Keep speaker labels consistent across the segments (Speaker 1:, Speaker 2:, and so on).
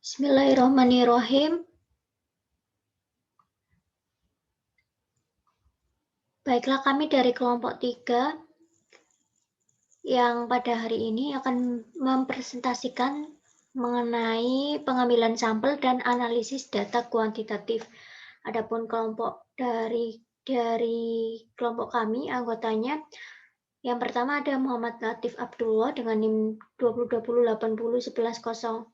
Speaker 1: Bismillahirrahmanirrahim. Baiklah, kami dari kelompok 3 yang pada hari ini akan mempresentasikan mengenai pengambilan sampel dan analisis data kuantitatif. Adapun kelompok dari kelompok kami, anggotanya, yang pertama ada Muhammad Latif Abdullah dengan NIM 2020801111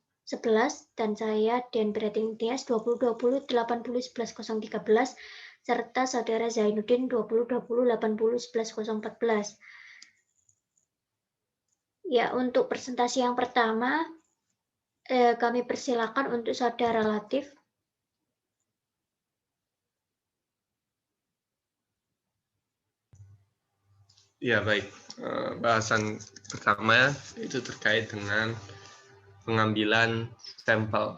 Speaker 1: dan saya Den Berating Tias 2020801113 serta saudara Zainuddin 2020801114. Ya, untuk presentasi yang pertama kami persilakan untuk saudara Latif.
Speaker 2: Ya, baik. Bahasan pertama itu terkait dengan pengambilan sampel.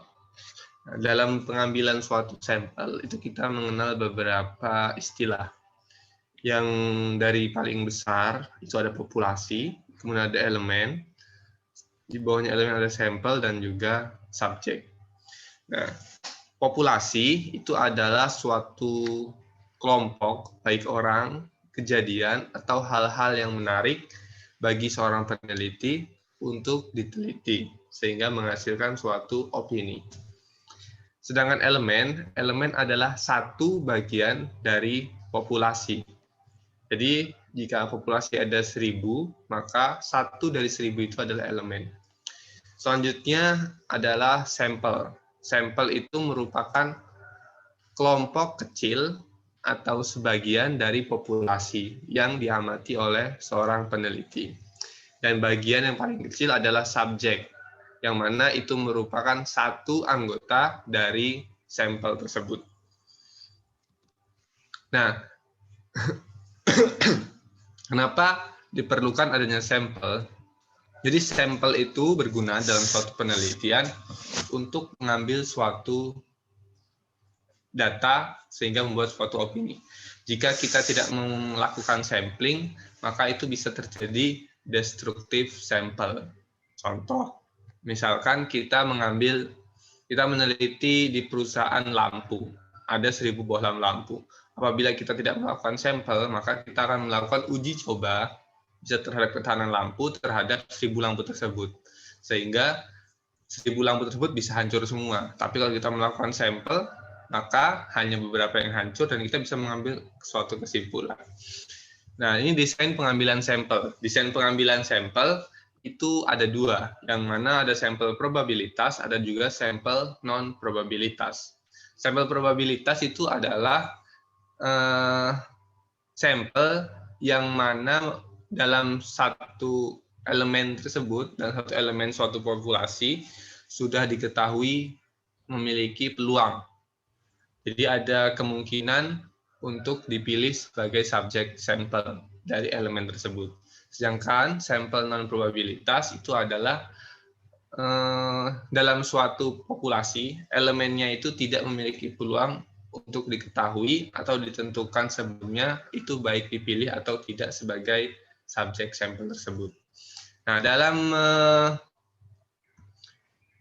Speaker 2: Nah, dalam pengambilan suatu sampel itu kita mengenal beberapa istilah. Yang dari paling besar itu ada populasi, kemudian ada elemen, di bawahnya elemen ada sampel dan juga subjek. Nah, populasi itu adalah suatu kelompok, baik orang, kejadian, atau hal-hal yang menarik bagi seorang peneliti untuk diteliti, sehingga menghasilkan suatu opini. Sedangkan elemen adalah satu bagian dari populasi. Jadi, jika populasi ada 1000, maka 1 dari 1000 itu adalah elemen. Selanjutnya adalah sampel. Sampel itu merupakan kelompok kecil atau sebagian dari populasi yang diamati oleh seorang peneliti. Dan bagian yang paling kecil adalah subjek, yang mana itu merupakan satu anggota dari sampel tersebut. Nah, kenapa diperlukan adanya sampel? Jadi sampel itu berguna dalam suatu penelitian untuk mengambil suatu data sehingga membuat suatu opini. Jika kita tidak melakukan sampling, maka itu bisa terjadi destructive sample. Contoh, misalkan kita meneliti di perusahaan lampu, ada 1000 buah lampu. Apabila kita tidak melakukan sampel, maka kita akan melakukan uji coba bisa terhadap ketahanan lampu terhadap 1000 lampu tersebut. Sehingga 1000 lampu tersebut bisa hancur semua. Tapi kalau kita melakukan sampel, maka hanya beberapa yang hancur dan kita bisa mengambil suatu kesimpulan. Nah, ini desain pengambilan sampel. Desain pengambilan sampel itu ada dua, yang mana ada sampel probabilitas, ada juga sampel non-probabilitas. Sampel probabilitas itu adalah sampel yang mana dalam satu elemen tersebut, dalam satu elemen suatu populasi, sudah diketahui memiliki peluang. Jadi ada kemungkinan untuk dipilih sebagai subjek sampel dari elemen tersebut. Sedangkan sampel non-probabilitas itu adalah dalam suatu populasi, elemennya itu tidak memiliki peluang untuk diketahui atau ditentukan sebelumnya itu baik dipilih atau tidak sebagai subjek sampel tersebut. Nah, dalam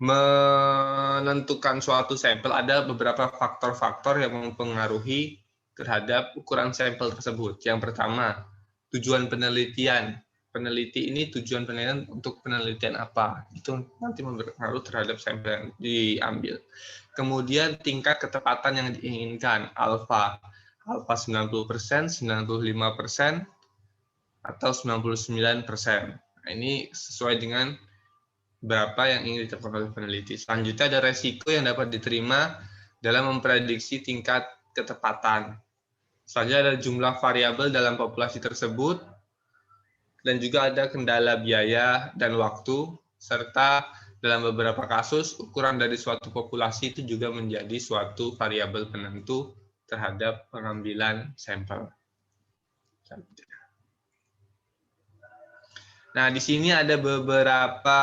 Speaker 2: menentukan suatu sampel ada beberapa faktor-faktor yang mempengaruhi terhadap ukuran sampel tersebut. Yang pertama, tujuan penelitian. Peneliti ini tujuan penelitian untuk penelitian apa? Itu nanti berpengaruh terhadap sampel yang diambil. Kemudian tingkat ketepatan yang diinginkan, alfa 90%, 95%, atau 99%. Nah, ini sesuai dengan berapa yang ingin ditetapkan oleh peneliti. Selanjutnya ada resiko yang dapat diterima dalam memprediksi tingkat ketepatan. Selanjutnya ada jumlah variabel dalam populasi tersebut, dan juga ada kendala biaya dan waktu, serta dalam beberapa kasus ukuran dari suatu populasi itu juga menjadi suatu variabel penentu terhadap pengambilan sampel. Nah, di sini ada beberapa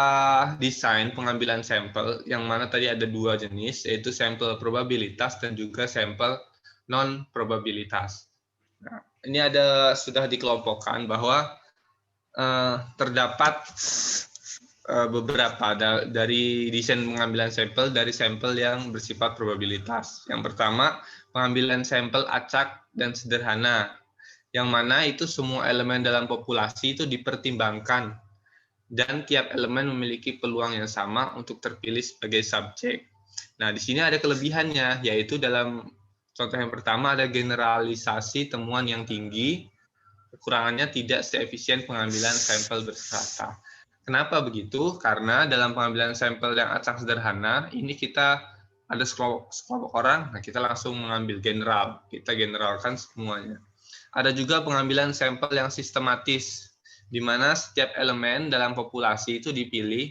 Speaker 2: desain pengambilan sampel, yang mana tadi ada dua jenis, yaitu sampel probabilitas dan juga sampel non-probabilitas. Nah, ini sudah dikelompokkan bahwa terdapat beberapa dari desain pengambilan sampel dari sampel yang bersifat probabilitas. Yang pertama, pengambilan sampel acak dan sederhana, yang mana itu semua elemen dalam populasi itu dipertimbangkan dan tiap elemen memiliki peluang yang sama untuk terpilih sebagai subjek. Nah, di sini ada kelebihannya, yaitu dalam contoh yang pertama ada generalisasi temuan yang tinggi, kekurangannya tidak seefisien pengambilan sampel berserata. Kenapa begitu? Karena dalam pengambilan sampel yang acak sederhana, ini kita ada sekelompok orang, nah kita langsung mengambil general, kita generalkan semuanya. Ada juga pengambilan sampel yang sistematis, di mana setiap elemen dalam populasi itu dipilih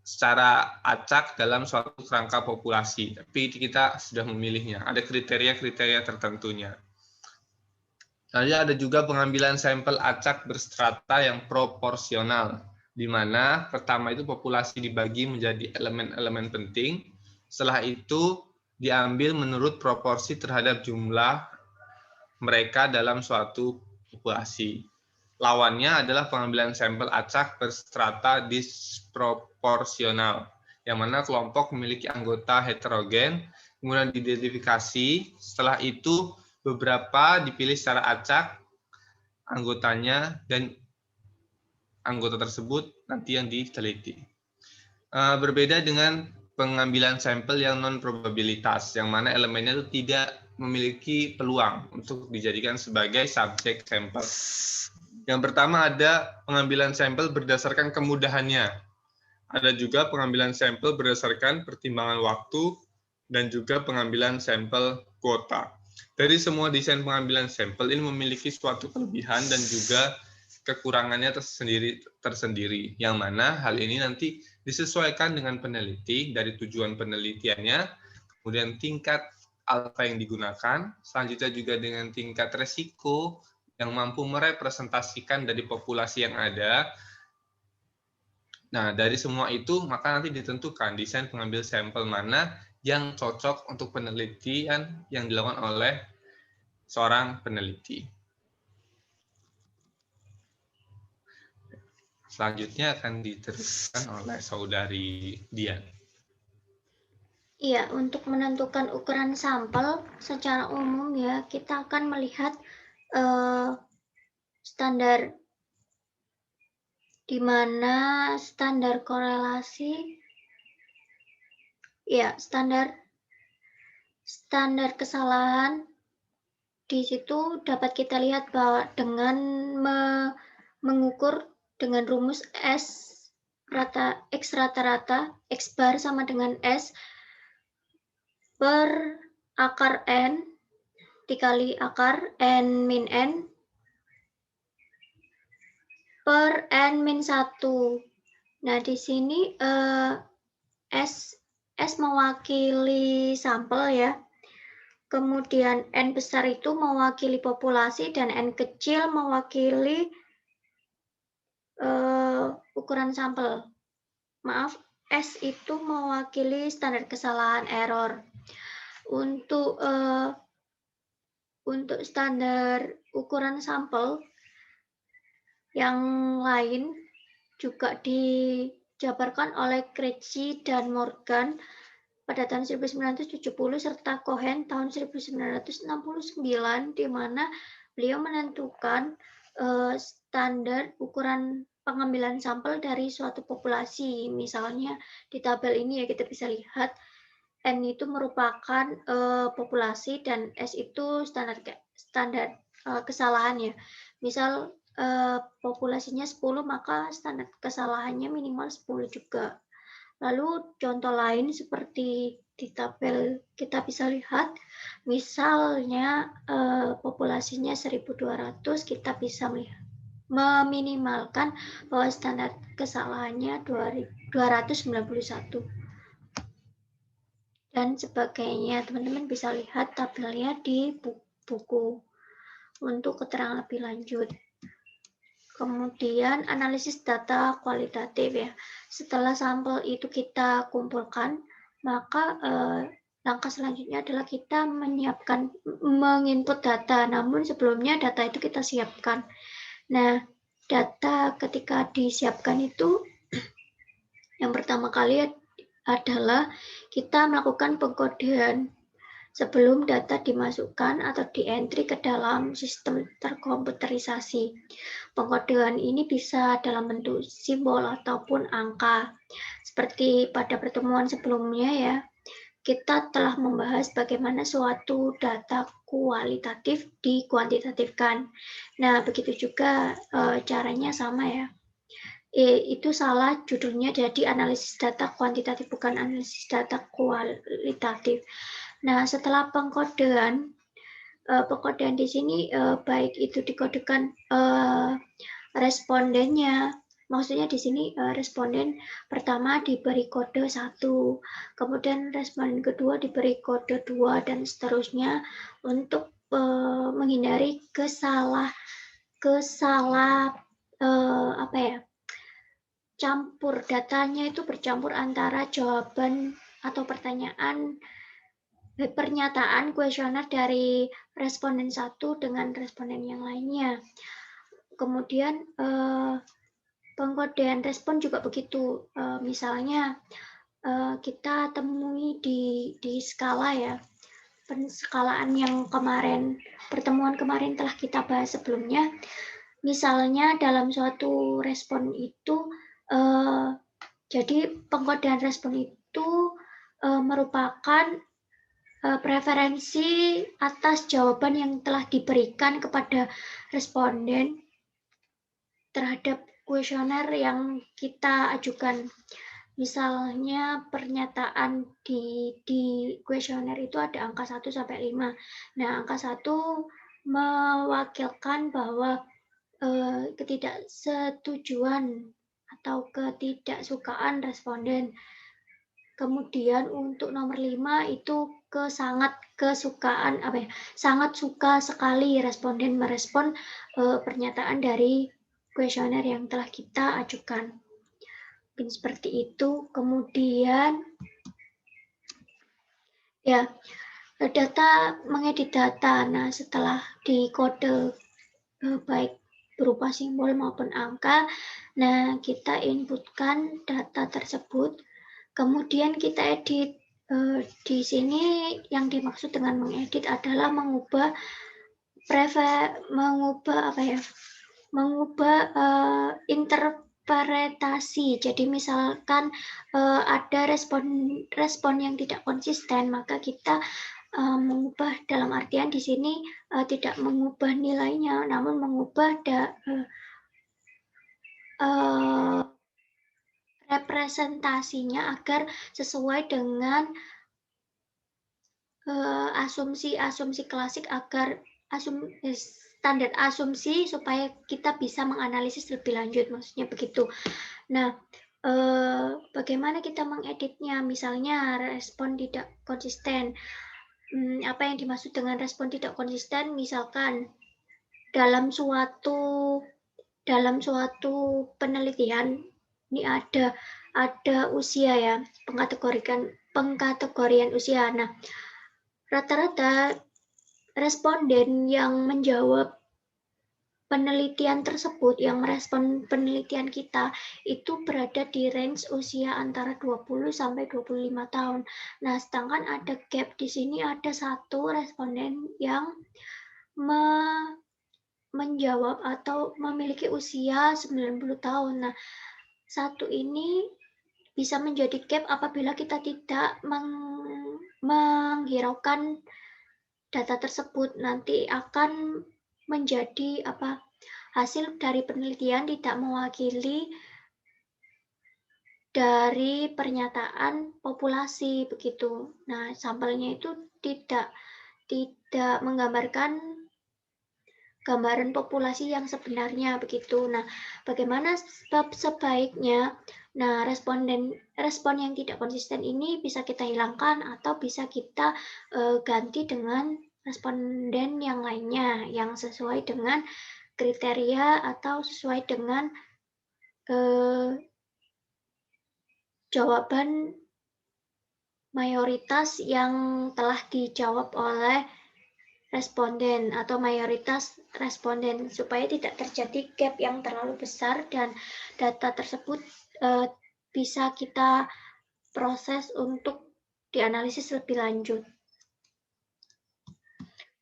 Speaker 2: secara acak dalam suatu kerangka populasi, tapi kita sudah memilihnya, ada kriteria-kriteria tertentunya. Lalu ada juga pengambilan sampel acak berstrata yang proporsional, di mana pertama itu populasi dibagi menjadi elemen-elemen penting, setelah itu diambil menurut proporsi terhadap jumlah mereka dalam suatu populasi. Lawannya adalah pengambilan sampel acak berstrata disproporsional, yang mana kelompok memiliki anggota heterogen, kemudian diidentifikasi, setelah itu beberapa dipilih secara acak anggotanya dan anggota tersebut nanti yang diteliti. Berbeda dengan pengambilan sampel yang non-probabilitas, yang mana elemennya itu tidak memiliki peluang untuk dijadikan sebagai subjek sampel. Yang pertama ada pengambilan sampel berdasarkan kemudahannya. Ada juga pengambilan sampel berdasarkan pertimbangan waktu dan juga pengambilan sampel kuota. Dari semua desain pengambilan sampel ini memiliki suatu kelebihan dan juga kekurangannya tersendiri, yang mana hal ini nanti disesuaikan dengan peneliti dari tujuan penelitiannya, kemudian tingkat alfa yang digunakan, selanjutnya juga dengan tingkat resiko yang mampu merepresentasikan dari populasi yang ada. Nah, dari semua itu, maka nanti ditentukan desain pengambil sampel mana yang cocok untuk penelitian yang dilakukan oleh seorang peneliti. Selanjutnya akan diteruskan oleh saudari Dian.
Speaker 1: Iya, untuk menentukan ukuran sampel secara umum ya, kita akan melihat standar di mana standar korelasi, ya standar kesalahan di situ dapat kita lihat bahwa dengan mengukur dengan rumus S X rata-rata, X bar sama dengan S per akar N dikali akar N min N per N min 1. Nah, di sini S mewakili sampel ya. Kemudian N besar itu mewakili populasi dan N kecil mewakili ukuran sampel. Maaf, S itu mewakili standar kesalahan error. Untuk standar ukuran sampel yang lain juga dijabarkan oleh Krejci dan Morgan pada tahun 1970 serta Cohen tahun 1969, di mana beliau menentukan standar ukuran pengambilan sampel dari suatu populasi. Misalnya di tabel ini ya kita bisa lihat N itu merupakan populasi dan S itu standar kesalahannya. Misal populasinya 10, maka standar kesalahannya minimal 10 juga. Lalu contoh lain seperti di tabel kita bisa lihat, misalnya populasinya 1.200, kita bisa meminimalkan bahwa standar kesalahannya 291 dan sebagainya. Teman-teman bisa lihat tabelnya di buku untuk keterangan lebih lanjut. Kemudian analisis data kualitatif ya. Setelah sampel itu kita kumpulkan, maka langkah selanjutnya adalah kita menginput data. Namun sebelumnya data itu kita siapkan. Nah, data ketika disiapkan itu yang pertama kali adalah kita melakukan pengkodean sebelum data dimasukkan atau di-entry ke dalam sistem terkomputerisasi. Pengkodean ini bisa dalam bentuk simbol ataupun angka. Seperti pada pertemuan sebelumnya ya, kita telah membahas bagaimana suatu data kualitatif dikuantitatifkan. Nah, begitu juga caranya sama ya. Itu salah judulnya, jadi analisis data kuantitatif bukan analisis data kualitatif. Nah, setelah pengkodean di sini baik itu dikodekan respondennya. Maksudnya di sini responden pertama diberi kode 1, kemudian responden kedua diberi kode 2 dan seterusnya untuk menghindari campur datanya itu bercampur antara jawaban atau pernyataan kuesioner dari responden 1 dengan responden yang lainnya. Kemudian pengkodean respon juga begitu. Misalnya kita temui di skala ya, penskalaan yang pertemuan kemarin telah kita bahas sebelumnya. Misalnya dalam suatu respon itu, jadi pengkodean respon itu merupakan preferensi atas jawaban yang telah diberikan kepada responden terhadap kuesioner yang kita ajukan. Misalnya pernyataan di kuesioner itu ada angka 1 sampai 5. Nah, angka 1 mewakilkan bahwa ketidaksetujuan atau ketidaksukaan responden. Kemudian untuk nomor 5 itu sangat suka sekali responden merespon pernyataan dari kuesioner yang telah kita ajukan. Mungkin seperti itu. Kemudian ya, mengedit data. Nah, setelah dikode baik berupa simbol maupun angka, nah kita inputkan data tersebut, kemudian kita edit. Di sini yang dimaksud dengan mengedit adalah mengubah interpretasi. Jadi misalkan ada respon yang tidak konsisten, maka kita mengubah, dalam artian di sini tidak mengubah nilainya, namun mengubah representasinya agar sesuai dengan asumsi klasik, agar standar asumsi supaya kita bisa menganalisis lebih lanjut, maksudnya begitu. Nah, bagaimana kita mengeditnya? Misalnya respon tidak konsisten. Apa yang dimaksud dengan respon tidak konsisten? Misalkan dalam suatu penelitian ini ada usia ya, pengkategorian usia. Nah, rata-rata responden yang menjawab penelitian tersebut, yang merespon penelitian kita, itu berada di range usia antara 20 sampai 25 tahun. Nah, sedangkan ada gap di sini, ada satu responden yang menjawab atau memiliki usia 90 tahun. Nah, satu ini bisa menjadi gap apabila kita tidak menghiraukan data tersebut. Nanti akan menjadi hasil dari penelitian tidak mewakili dari pernyataan populasi begitu. Nah, sampelnya itu tidak menggambarkan gambaran populasi yang sebenarnya begitu. Nah, bagaimana sebaiknya? Nah, respon yang tidak konsisten ini bisa kita hilangkan atau bisa kita ganti dengan responden yang lainnya yang sesuai dengan kriteria atau sesuai dengan jawaban mayoritas yang telah dijawab oleh responden atau mayoritas responden supaya tidak terjadi gap yang terlalu besar dan data tersebut bisa kita proses untuk dianalisis lebih lanjut.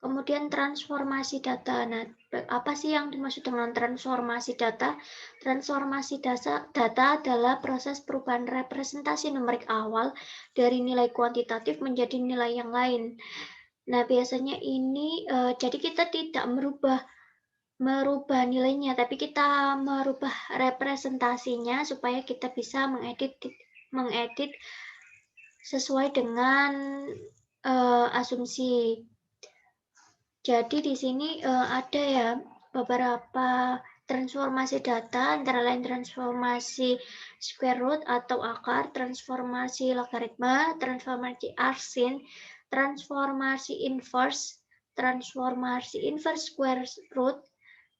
Speaker 1: Kemudian transformasi data. Nah, apa sih yang dimaksud dengan transformasi data? Transformasi data adalah proses perubahan representasi numerik awal dari nilai kuantitatif menjadi nilai yang lain. Nah, biasanya ini jadi kita tidak merubah nilainya, tapi kita merubah representasinya supaya kita bisa mengedit sesuai dengan asumsi. Jadi di sini ada ya beberapa transformasi data, antara lain transformasi square root atau akar, transformasi logaritma, transformasi arsin, transformasi inverse square root,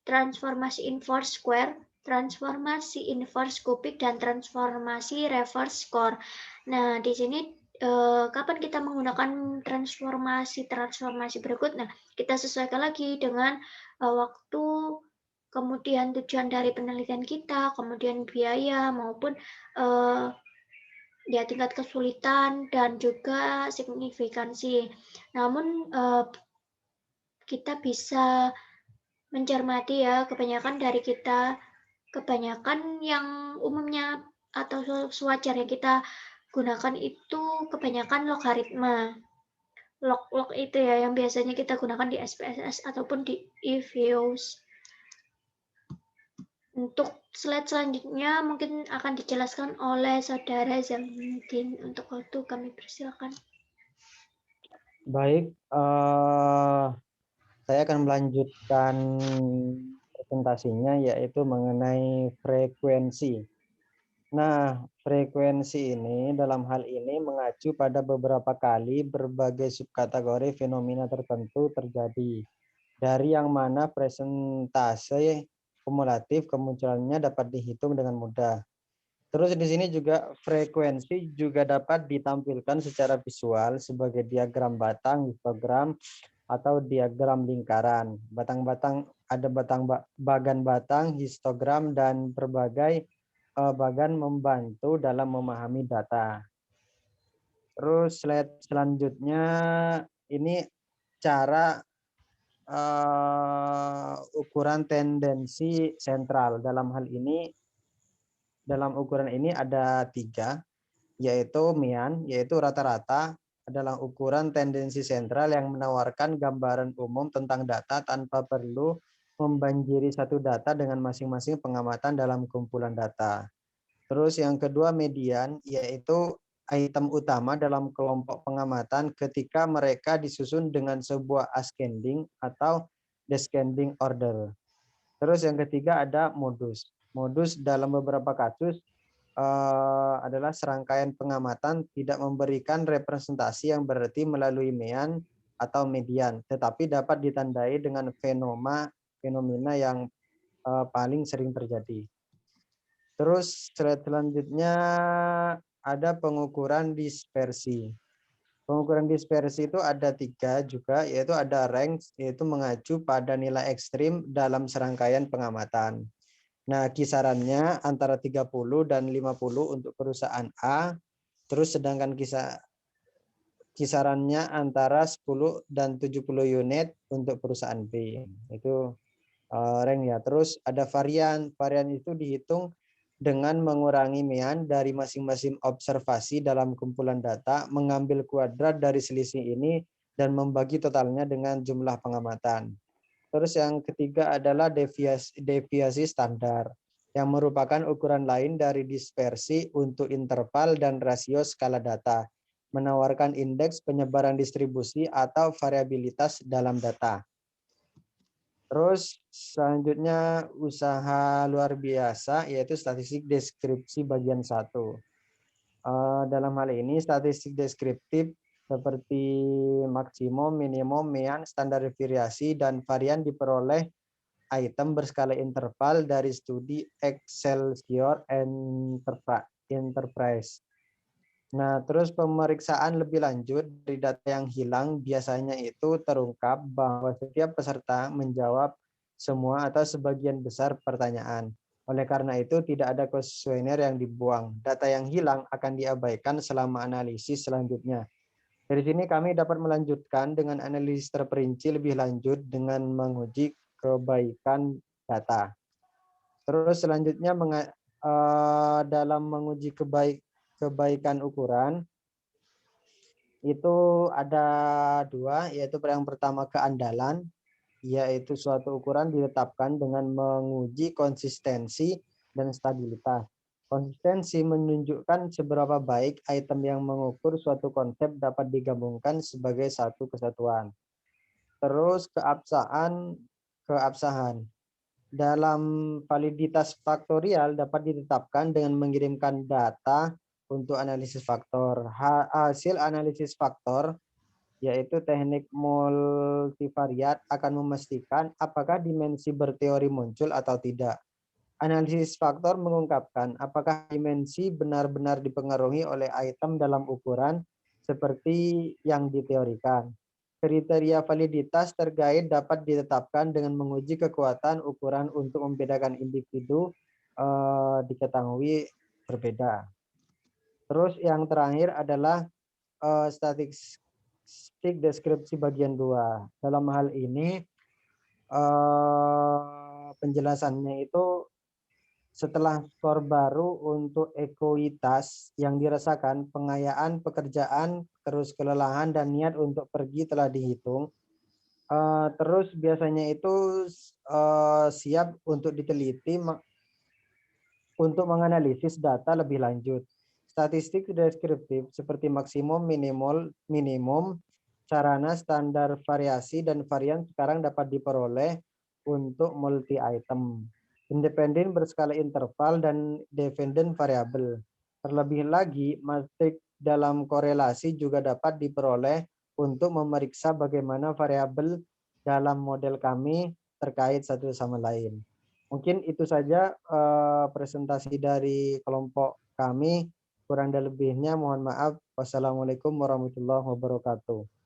Speaker 1: transformasi inverse square, transformasi inverse kubik, dan transformasi reverse score. Nah, di sini kapan kita menggunakan transformasi berikut? Nah, kita sesuaikan lagi dengan waktu, kemudian tujuan dari penelitian kita, kemudian biaya maupun ya tingkat kesulitan dan juga signifikansi. Namun kita bisa mencermati ya, kebanyakan yang umumnya atau sewajarnya kita gunakan itu kebanyakan logaritma. Log itu ya yang biasanya kita gunakan di SPSS ataupun di eViews. Untuk slide selanjutnya mungkin akan dijelaskan oleh Saudara Zainuddin. Untuk waktu kami persilakan.
Speaker 3: Baik, saya akan melanjutkan presentasinya yaitu mengenai frekuensi. Nah, frekuensi ini dalam hal ini mengacu pada beberapa kali berbagai subkategori fenomena tertentu terjadi, dari yang mana presentase kumulatif kemunculannya dapat dihitung dengan mudah. Terus di sini juga frekuensi juga dapat ditampilkan secara visual sebagai diagram batang, histogram, atau diagram lingkaran. Ada bagan batang, histogram, dan berbagai bagan membantu dalam memahami data. Terus slide selanjutnya ini cara ukuran tendensi sentral. Dalam ukuran ini ada 3, yaitu mean, yaitu rata-rata, adalah ukuran tendensi sentral yang menawarkan gambaran umum tentang data tanpa perlu membanjiri satu data dengan masing-masing pengamatan dalam kumpulan data. Terus yang kedua median, yaitu item utama dalam kelompok pengamatan ketika mereka disusun dengan sebuah ascending atau descending order. Terus yang ketiga ada modus. Modus dalam beberapa kasus adalah serangkaian pengamatan tidak memberikan representasi yang berarti melalui mean atau median, tetapi dapat ditandai dengan fenomena yang paling sering terjadi. Terus slide selanjutnya ada pengukuran dispersi. Pengukuran dispersi itu ada 3 juga, yaitu ada range, yaitu mengacu pada nilai ekstrim dalam serangkaian pengamatan. Nah, kisarannya antara 30 dan 50 untuk perusahaan A, terus sedangkan kisarannya antara 10 dan 70 unit untuk perusahaan B. Itu rank ya. Terus ada varian. Varian itu dihitung dengan mengurangi mean dari masing-masing observasi dalam kumpulan data, mengambil kuadrat dari selisih ini, dan membagi totalnya dengan jumlah pengamatan. Terus yang ketiga adalah deviasi standar, yang merupakan ukuran lain dari dispersi untuk interval dan rasio skala data, menawarkan indeks penyebaran distribusi atau variabilitas dalam data. Terus selanjutnya usaha luar biasa, yaitu statistik deskripsi bagian 1. Dalam hal ini statistik deskriptif seperti maksimum, minimum, mean, standar variasi, dan varian diperoleh item berskala interval dari studi Excelsior Enterprise. Nah, terus pemeriksaan lebih lanjut dari data yang hilang biasanya itu terungkap bahwa setiap peserta menjawab semua atau sebagian besar pertanyaan. Oleh karena itu, tidak ada kuesioner yang dibuang. Data yang hilang akan diabaikan selama analisis selanjutnya. Dari sini kami dapat melanjutkan dengan analisis terperinci lebih lanjut dengan menguji kebaikan data. Terus selanjutnya dalam menguji kebaikan ukuran, itu ada dua, yaitu yang pertama keandalan, yaitu suatu ukuran ditetapkan dengan menguji konsistensi dan stabilitas. Konsistensi menunjukkan seberapa baik item yang mengukur suatu konsep dapat digabungkan sebagai satu kesatuan. Terus keabsahan. Dalam validitas faktorial dapat ditetapkan dengan mengirimkan data untuk analisis faktor. Hasil analisis faktor yaitu teknik multivariat akan memastikan apakah dimensi berteori muncul atau tidak. Analisis faktor mengungkapkan apakah dimensi benar-benar dipengaruhi oleh item dalam ukuran seperti yang diteorikan. Kriteria validitas terkait dapat ditetapkan dengan menguji kekuatan ukuran untuk membedakan individu diketahui berbeda. Terus yang terakhir adalah statistik deskripsi bagian 2. Dalam hal ini penjelasannya itu setelah skor baru untuk ekuitas yang dirasakan, pengayaan pekerjaan, terus kelelahan dan niat untuk pergi telah dihitung. Terus biasanya itu siap untuk diteliti untuk menganalisis data lebih lanjut. Statistik deskriptif seperti maksimum, minimum, sarana, standar, variasi, dan varian sekarang dapat diperoleh untuk multi-item. Independen berskala interval dan dependent variabel. Terlebih lagi, matrik dalam korelasi juga dapat diperoleh untuk memeriksa bagaimana variabel dalam model kami terkait satu sama lain. Mungkin itu saja presentasi dari kelompok kami. Kurang dan lebihnya mohon maaf. Wassalamualaikum warahmatullahi wabarakatuh.